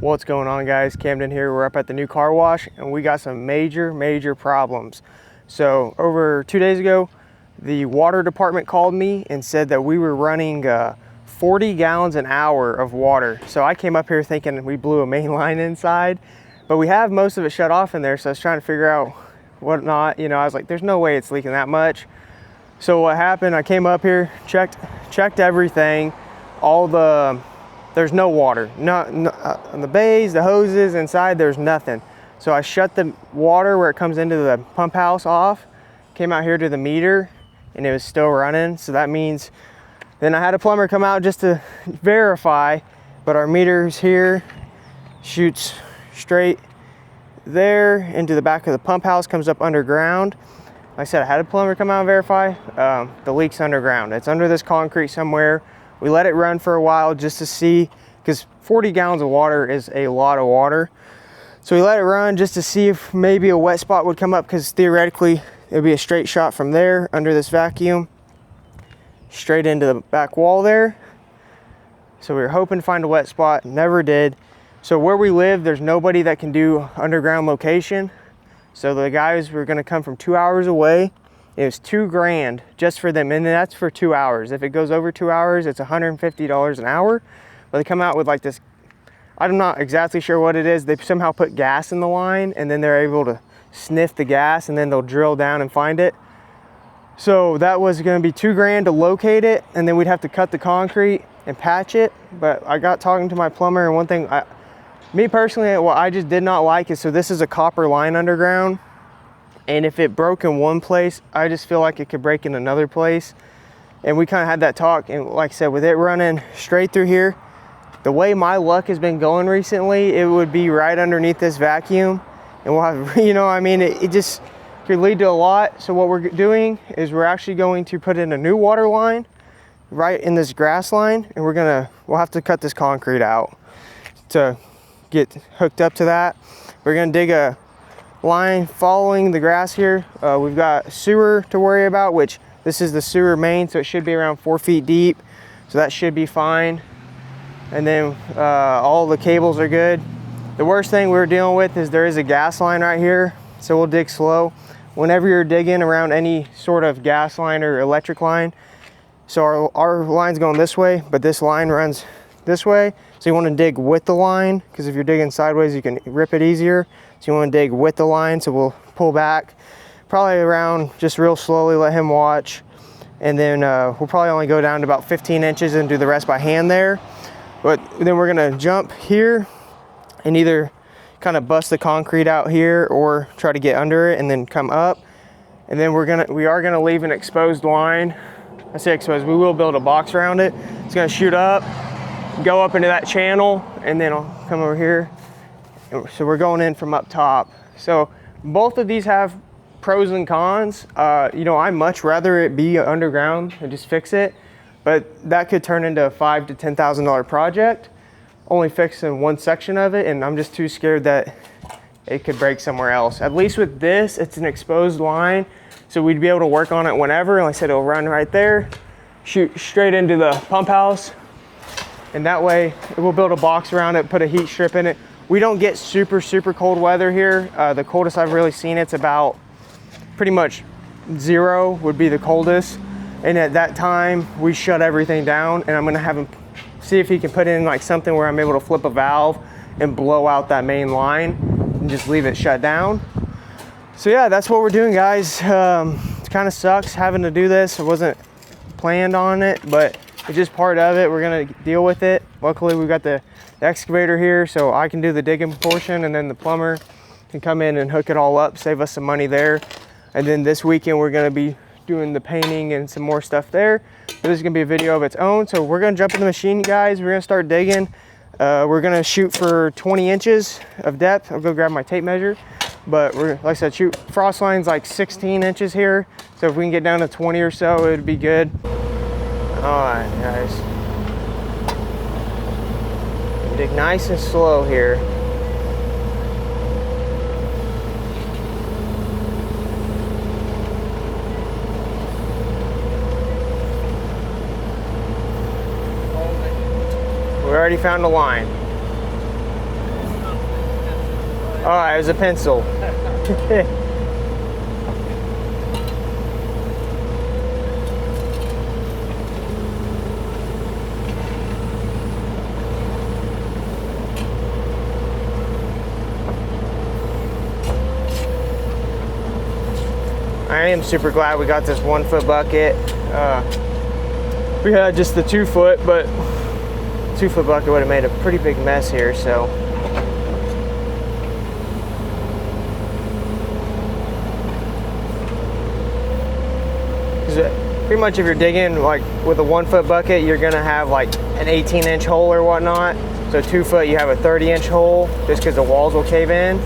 What's going on, guys? Camden here. We're up at the new car wash and we got some major problems. So over 2 days ago, the water department called me and said that we were running 40 gallons an hour of water. So I came up here thinking we blew a main line inside, but we have most of it shut off in there. So I was trying to figure out what not, I was like, there's no way it's leaking that much. So what happened, I came up here, checked everything, there's no water, on the bays, the hoses inside, there's nothing. So I shut the water where it comes into the pump house off, came out here to the meter, and it was still running. So that means, then I had a plumber come out just to verify, but our meter's here, shoots straight there into the back of the pump house, comes up underground. Like I said, I had a plumber come out and verify, the leak's underground. It's under this concrete somewhere. We let it run for a while just to see, because 40 gallons of water is a lot of water. So we let it run just to see if maybe a wet spot would come up, because theoretically it would be a straight shot from there under this vacuum straight into the back wall there. So we were hoping to find a wet spot, never did. So where we live, there's nobody that can do underground location. So the guys were gonna come from 2 hours away. It was $2,000 just for them, and that's for 2 hours. If it goes over 2 hours, it's $150 an hour. But they come out with like this, I'm not exactly sure what it is. They somehow put gas in the line, and then they're able to sniff the gas, and then they'll drill down and find it. So that was gonna be $2,000 to locate it, and then we'd have to cut the concrete and patch it. But I got talking to my plumber, and one thing, me personally, what I just did not like is, so this is a copper line underground. And if it broke in one place, I just feel like it could break in another place. And we kind of had that talk. And like I said, with it running straight through here, the way my luck has been going recently, it would be right underneath this vacuum. And we'll have, it just could lead to a lot. So what we're doing is we're actually going to put in a new water line right in this grass line. And we'll have to cut this concrete out to get hooked up to that. We're gonna dig a line following the grass here. We've got sewer to worry about, which this is the sewer main, so it should be around 4 feet deep, so that should be fine. And then all the cables are good. The worst thing we're dealing with is there is a gas line right here, so we'll dig slow. Whenever you're digging around any sort of gas line or electric line, so our line's going this way, but this line runs this way, so you want to dig with the line, because if you're digging sideways you can rip it easier. So you want to dig with the line, so we'll pull back probably around just real slowly, let him watch, and then we'll probably only go down to about 15 inches and do the rest by hand there. But then we're gonna jump here and either kind of bust the concrete out here or try to get under it and then come up. And then we are gonna leave an exposed line. I say exposed, we will build a box around it. It's gonna shoot up, go up into that channel, and then I'll come over here. So we're going in from up top. So both of these have pros and cons. I much rather it be underground and just fix it, but that could turn into a $5,000 to $10,000 project, only fixing one section of it, and I'm just too scared that it could break somewhere else. At least with this, it's an exposed line, so we'd be able to work on it whenever. Like I said, it'll run right there, shoot straight into the pump house, and that way we'll build a box around it, put a heat strip in it. We don't get super cold weather here. The coldest I've really seen, it's about pretty much 0 would be the coldest. And at that time, we shut everything down, and I'm gonna have him see if he can put in like something where I'm able to flip a valve and blow out that main line and just leave it shut down. So yeah, that's what we're doing, guys. It kind of sucks having to do this. I wasn't planned on it, but it's just part of it. We're gonna deal with it. Luckily, we've got the excavator here, so I can do the digging portion, and then the plumber can come in and hook it all up, save us some money there. And then this weekend, we're gonna be doing the painting and some more stuff there. But this is gonna be a video of its own. So we're gonna jump in the machine, guys. We're gonna start digging. We're gonna shoot for 20 inches of depth. I'll go grab my tape measure. But like I said, frost line's like 16 inches here. So if we can get down to 20 or so, it'd be good. All right, guys. Dig nice and slow here. We already found a line. Oh, it was a pencil. I am super glad we got this 1 foot bucket. We had just the 2 foot, but 2 foot bucket would have made a pretty big mess here, so. Pretty much if you're digging like with a 1 foot bucket, you're gonna have like an 18-inch hole or whatnot. So 2 foot, you have a 30-inch hole just because the walls will cave in.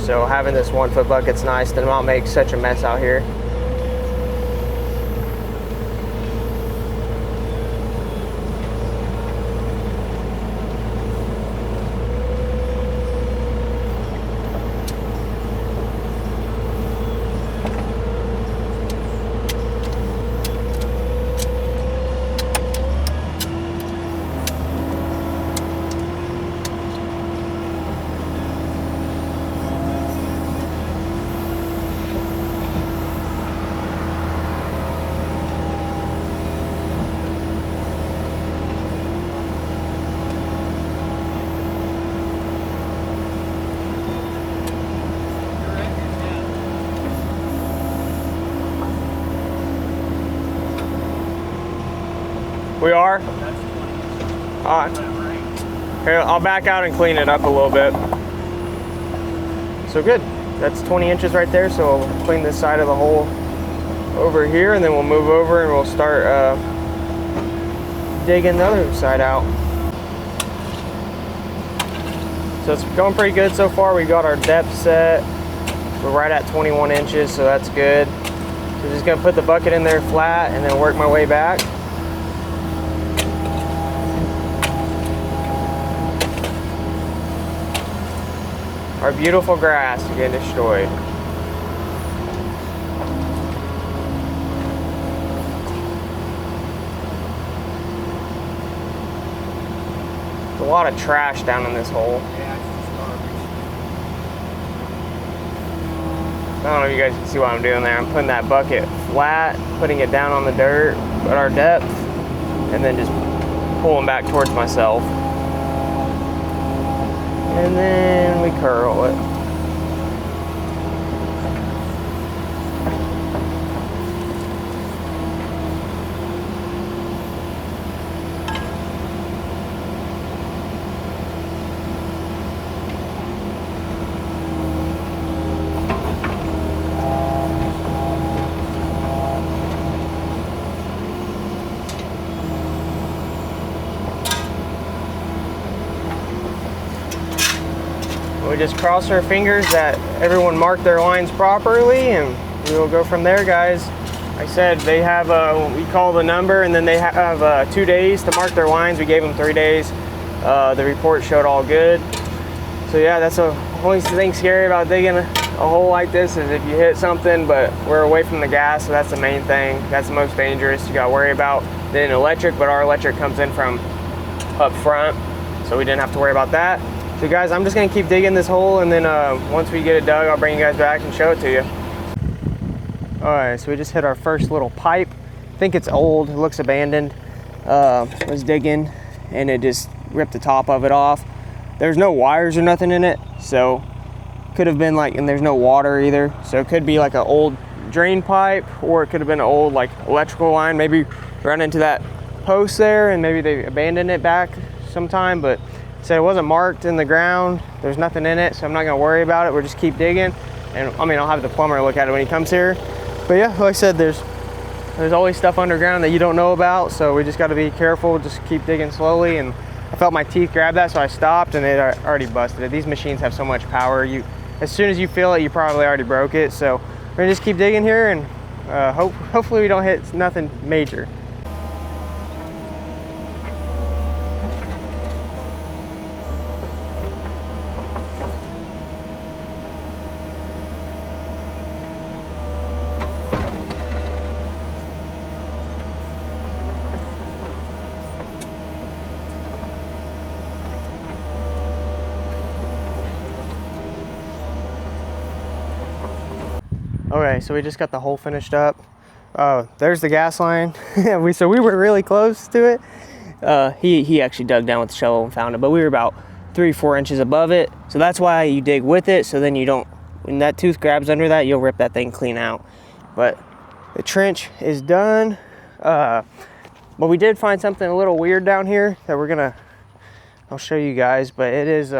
So having this 1 foot bucket's nice to not make such a mess out here. We are? All right. Here, I'll back out and clean it up a little bit. So good. That's 20 inches right there. So we'll clean this side of the hole over here, and then we'll move over and we'll start digging the other side out. So it's going pretty good so far. We got our depth set. We're right at 21 inches, so that's good. So just gonna put the bucket in there flat and then work my way back. Our beautiful grass is getting destroyed. There's a lot of trash down in this hole. Yeah, it's just garbage. I don't know if you guys can see what I'm doing there. I'm putting that bucket flat, putting it down on the dirt at our depth, and then just pulling back towards myself. And then we curl it. We just cross our fingers that everyone marked their lines properly, and we will go from there, guys. Like I said, they have we call the number, and then they have 2 days to mark their lines. We gave them 3 days. The report showed all good. So yeah, that's the only thing scary about digging a hole like this is if you hit something, but we're away from the gas, so that's the main thing. That's the most dangerous. You got to worry about then electric, but our electric comes in from up front, so we didn't have to worry about that. So guys, I'm just gonna keep digging this hole, and then once we get it dug, I'll bring you guys back and show it to you. All right, so we just hit our first little pipe. I think it's old, it looks abandoned. Was digging, and it just ripped the top of it off. There's no wires or nothing in it, so could have been like, and there's no water either. So it could be like an old drain pipe, or it could have been an old like electrical line. Maybe run into that post there, and maybe they abandoned it back sometime, but said it wasn't marked in the ground. There's nothing in it, so I'm not gonna worry about it. We'll just keep digging, and I mean, I'll have the plumber look at it when he comes here. But yeah, like I said, there's always stuff underground that you don't know about, so we just got to be careful. Just keep digging slowly. And I felt my teeth grab that, so I stopped, and it already busted it. These machines have so much power. As soon as you feel it, you probably already broke it. So we're gonna just keep digging here, and hopefully we don't hit nothing major. Okay, so we just got the hole finished up. There's the gas line. So we were really close to it. He actually dug down with the shovel and found it, but we were about 3-4 inches above it. So that's why you dig with it, so then you don't, when that tooth grabs under that, you'll rip that thing clean out. But the trench is done. But we did find something a little weird down here that I'll show you guys, but it is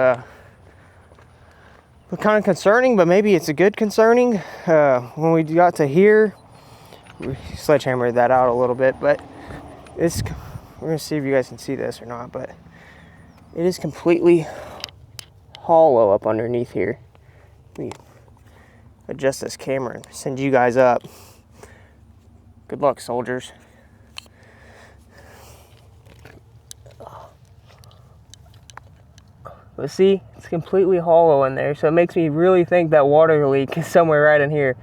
kind of concerning, but maybe it's a good concerning. When we got to here, we sledgehammered that out a little bit, but we're gonna see if you guys can see this or not, but it is completely hollow up underneath here. Let me adjust this camera and send you guys up. Good luck, soldiers. But see, it's completely hollow in there, so it makes me really think that water leak is somewhere right in here.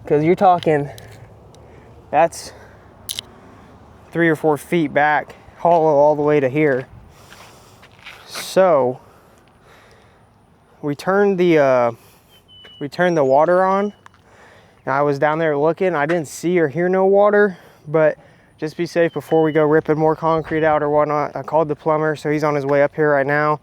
Because you're talking, that's 3 or 4 feet back, hollow all the way to here. So we turned the water on. And I was down there looking. I didn't see or hear no water, but just be safe before we go ripping more concrete out or whatnot. I called the plumber, so he's on his way up here right now.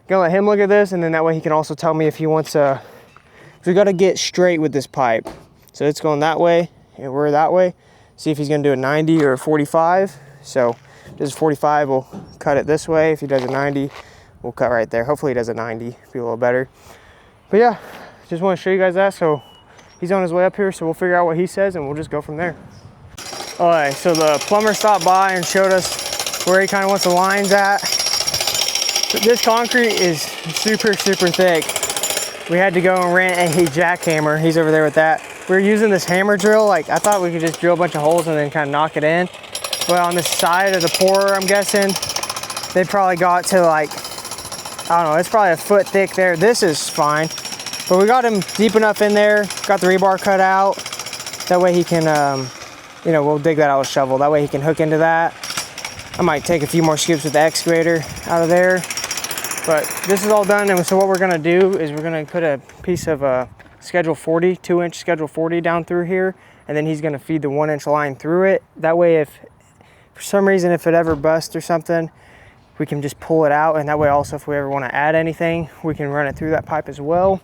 Gonna let him look at this, and then that way he can also tell me if he wants we got to get straight with this pipe. So it's going that way, and we're that way. See if he's gonna do a 90 or a 45. So if he does 45, we'll cut it this way. If he does a 90, we'll cut right there. Hopefully he does a 90, be a little better. But yeah, just want to show you guys that. So he's on his way up here, so we'll figure out what he says, and we'll just go from there. All right, so the plumber stopped by and showed us where he kind of wants the lines at. But this concrete is super, super thick. We had to go and rent a jackhammer. He's over there with that. We were using this hammer drill. Like, I thought we could just drill a bunch of holes and then kind of knock it in. But on the side of the pourer, I'm guessing, they probably got to like, I don't know, it's probably a foot thick there. This is fine. But we got him deep enough in there, got the rebar cut out. That way he can, you know, we'll dig that out with a shovel. That way he can hook into that. I might take a few more scoops with the excavator out of there. But this is all done, and so what we're gonna do is we're gonna put a piece of schedule 40, 2-inch schedule 40 down through here, and then he's gonna feed the 1-inch line through it. That way, if for some reason, if it ever busts or something, we can just pull it out, and that way also if we ever wanna add anything, we can run it through that pipe as well.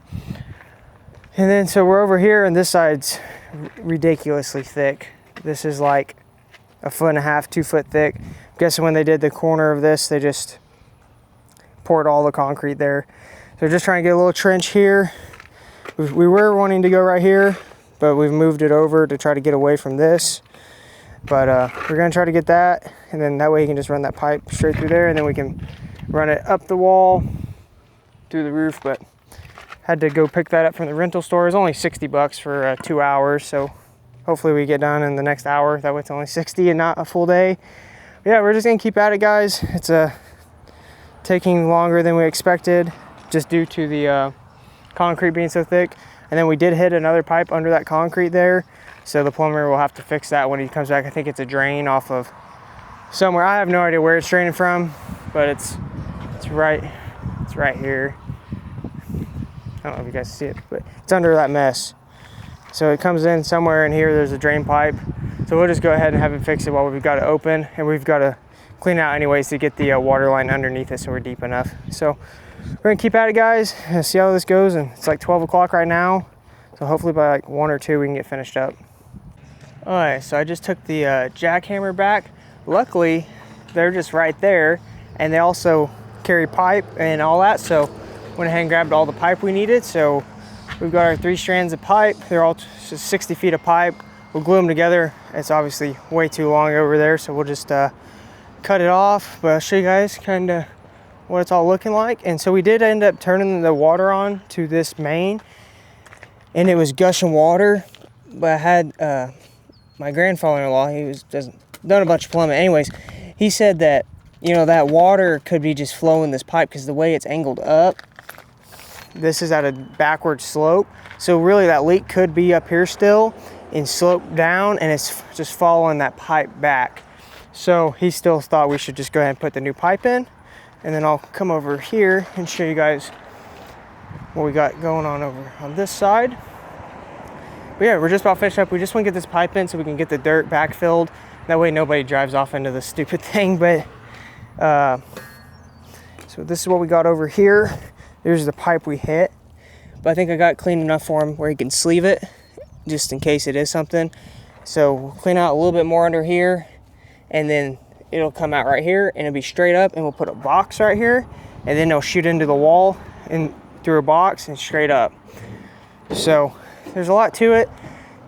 And then, so we're over here, and this side's ridiculously thick. This is like 1.5 feet, 2 foot thick. I'm guessing when they did the corner of this, they just poured all the concrete there. So we're just trying to get a little trench here. We were wanting to go right here, but we've moved it over to try to get away from this. But we're gonna try to get that, and then that way you can just run that pipe straight through there, and then we can run it up the wall, through the roof. But had to go pick that up from the rental store. It's only 60 bucks for 2 hours, so hopefully we get done in the next hour. That way it's only 60 and not a full day. But yeah, we're just gonna keep at it, guys. It's taking longer than we expected, just due to the concrete being so thick. And then we did hit another pipe under that concrete there, so the plumber will have to fix that when he comes back. I think it's a drain off of somewhere. I have no idea where it's draining from, but it's right here. I don't know if you guys see it, but it's under that mess. So it comes in somewhere in here. There's a drain pipe, so we'll just go ahead and have him fix it while we've got it open, and we've got to clean it out anyways to get the water line underneath it so we're deep enough. So we're gonna keep at it, guys, and see how this goes. And it's like 12 o'clock right now, so hopefully by like 1 or 2 we can get finished up. All right, so I just took the jackhammer back. Luckily they're just right there, and they also carry pipe and all that, so went ahead and grabbed all the pipe we needed. So we've got our 3 strands of pipe. They're all just 60 feet of pipe. We'll glue them together. It's obviously way too long over there, so we'll just cut it off. But I'll show you guys kind of what it's all looking like. And so we did end up turning the water on to this main, and it was gushing water. But I had my grandfather-in-law, he was just done a bunch of plumbing. Anyways, he said that, you know, that water could be just flowing this pipe because the way it's angled up, this is at a backward slope. So really that leak could be up here still and slope down, and it's just following that pipe back. So he still thought we should just go ahead and put the new pipe in, and then I'll come over here and show you guys what we got going on over on this side. But yeah, we're just about finished up. We just want to get this pipe in so we can get the dirt backfilled. That way nobody drives off into the stupid thing. But so this is what we got over here. There's the pipe we hit. But I think I got it clean enough for him where he can sleeve it, just in case it is something. So we'll clean out a little bit more under here, and then it'll come out right here, and it'll be straight up, and we'll put a box right here, and then it'll shoot into the wall and through a box and straight up. So there's a lot to it.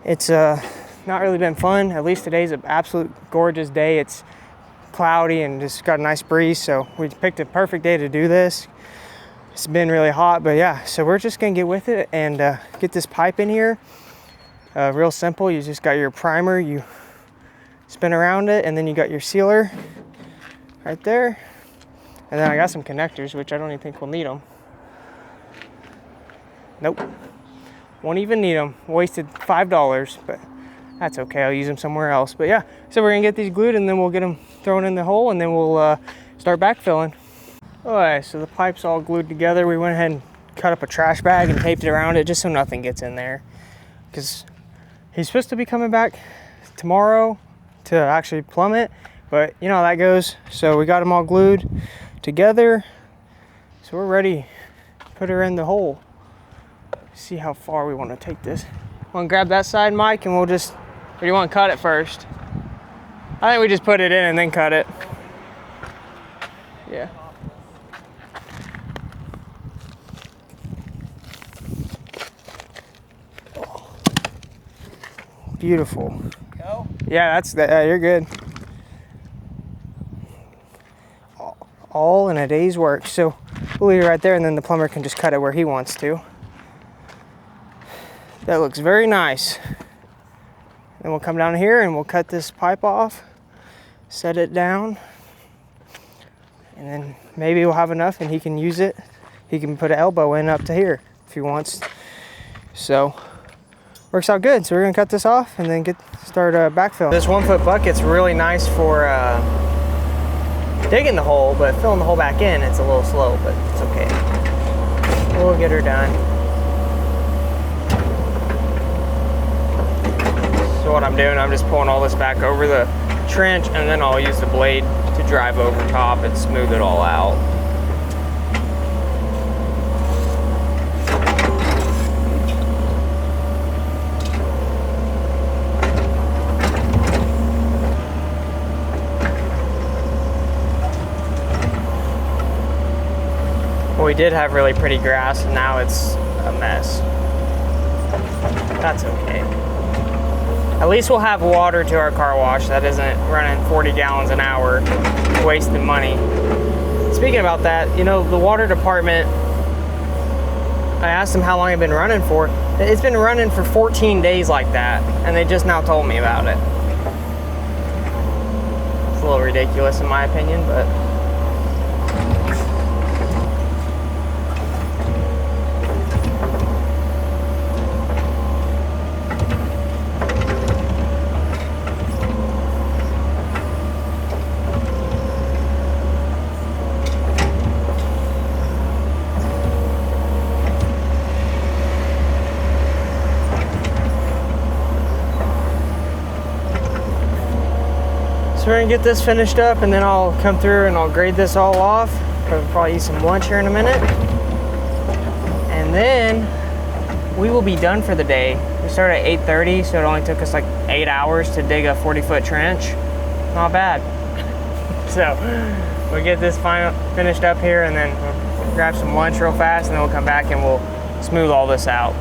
It's not really been fun. At least today's an absolute gorgeous day. It's cloudy and just got a nice breeze, so we picked a perfect day to do this. It's been really hot, but yeah, so we're just gonna get with it and get this pipe in here. Real simple. You just got your primer, you spin around it, and then you got your sealer right there. And then I got some connectors, which I don't even think we'll need them. Nope, won't even need them. Wasted $5, but that's okay. I'll use them somewhere else. But yeah, so we're gonna get these glued, and then we'll get them thrown in the hole, and then we'll start backfilling. All right, so the pipe's all glued together. We went ahead and cut up a trash bag and taped it around it just so nothing gets in there, because he's supposed to be coming back tomorrow to actually plumb it, but you know how that goes. So we got them all glued together, so we're ready to put her in the hole. See how far we want to take this. Want to grab that side, Mike, and we'll just, or do you want to cut it first? I think we just put it in and then cut it. Yeah. Beautiful. Go? Yeah, that's that. You're good. All in a day's work. So we'll leave it right there, and then the plumber can just cut it where he wants to. That looks very nice. Then we'll come down here and we'll cut this pipe off, set it down, and then maybe we'll have enough and he can use it. He can put an elbow in up to here if he wants. So works out good. So we're gonna cut this off and then start backfill. This 1 foot bucket's really nice for digging the hole, but filling the hole back in, it's a little slow, but it's okay. We'll get her done. So what I'm doing, I'm just pulling all this back over the trench, and then I'll use the blade to drive over top and smooth it all out. Well, we did have really pretty grass, and now it's a mess. That's okay. At least we'll have water to our car wash that isn't running 40 gallons an hour, wasting money. Speaking about that, you know, the water department, I asked them how long it'd been running for. It's been running for 14 days like that, and they just now told me about it. It's a little ridiculous in my opinion, but so we're gonna get this finished up, and then I'll come through and I'll grade this all off. I'll probably eat some lunch here in a minute. And then we will be done for the day. We started at 8:30, so it only took us like 8 hours to dig a 40-foot trench. Not bad. So we'll get this finished up here, and then we'll grab some lunch real fast, and then we'll come back and we'll smooth all this out.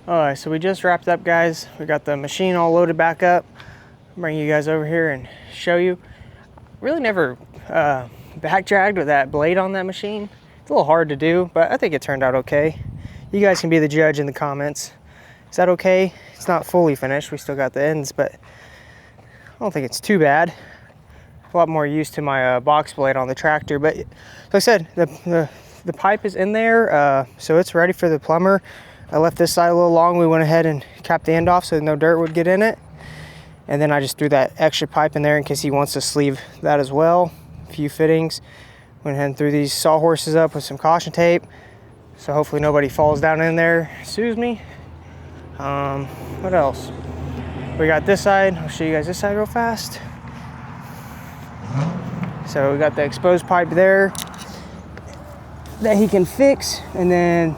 All right, so we just wrapped up, guys. We got the machine all loaded back up. Bring you guys over here and show you. Really never back dragged with that blade on that machine. It's a little hard to do, but I think it turned out okay. You guys can be the judge in the comments. Is that okay? It's not fully finished. We still got the ends, but I don't think it's too bad. A lot more used to my box blade on the tractor, but like I said, the pipe is in there, so it's ready for the plumber. I left this side a little long. We went ahead and capped the end off so no dirt would get in it. And then I just threw that extra pipe in there in case he wants to sleeve that as well. A few fittings. Went ahead and threw these sawhorses up with some caution tape, so hopefully nobody falls down in there, sues me. What else? We got this side. I'll show you guys this side real fast. So we got the exposed pipe there that he can fix, and then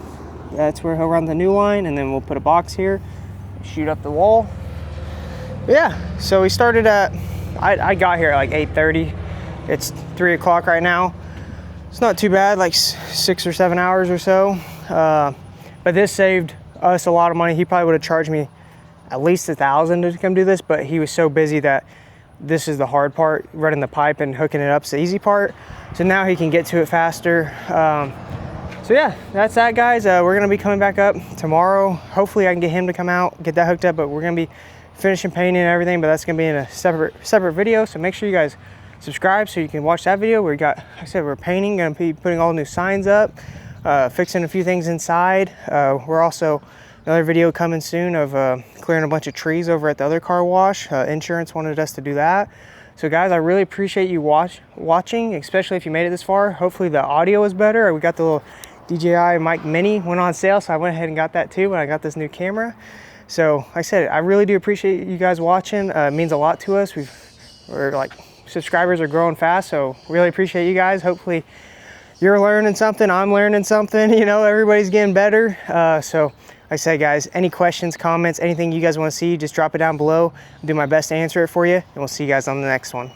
that's where he'll run the new line, and then we'll put a box here, shoot up the wall. Yeah, so we started at, I got here at like 8:30. It's 3 o'clock right now. It's not too bad, like 6 or 7 hours or so. But this saved us a lot of money. He probably would have charged me at least $1,000 to come do this, but he was so busy that this is the hard part, running the pipe and hooking it up's the easy part. So now he can get to it faster. So yeah, that's that, guys. We're gonna be coming back up tomorrow. Hopefully I can get him to come out, get that hooked up, but we're gonna be finishing painting and everything, but that's gonna be in a separate video. So make sure you guys subscribe so you can watch that video. We got, like I said, we're painting, gonna be putting all new signs up, fixing a few things inside. We're also, another video coming soon of clearing a bunch of trees over at the other car wash. Insurance wanted us to do that. So guys, I really appreciate you watching, especially if you made it this far. Hopefully the audio is better. We got the little DJI mic mini went on sale, so I went ahead and got that too when I got this new camera. So like I said, I really do appreciate you guys watching. It means a lot to us. We're like, subscribers are growing fast, so really appreciate you guys. Hopefully you're learning something, I'm learning something, you know, everybody's getting better. So like I said, guys, any questions, comments, anything you guys want to see, just drop it down below. I'll do my best to answer it for you, and we'll see you guys on the next one.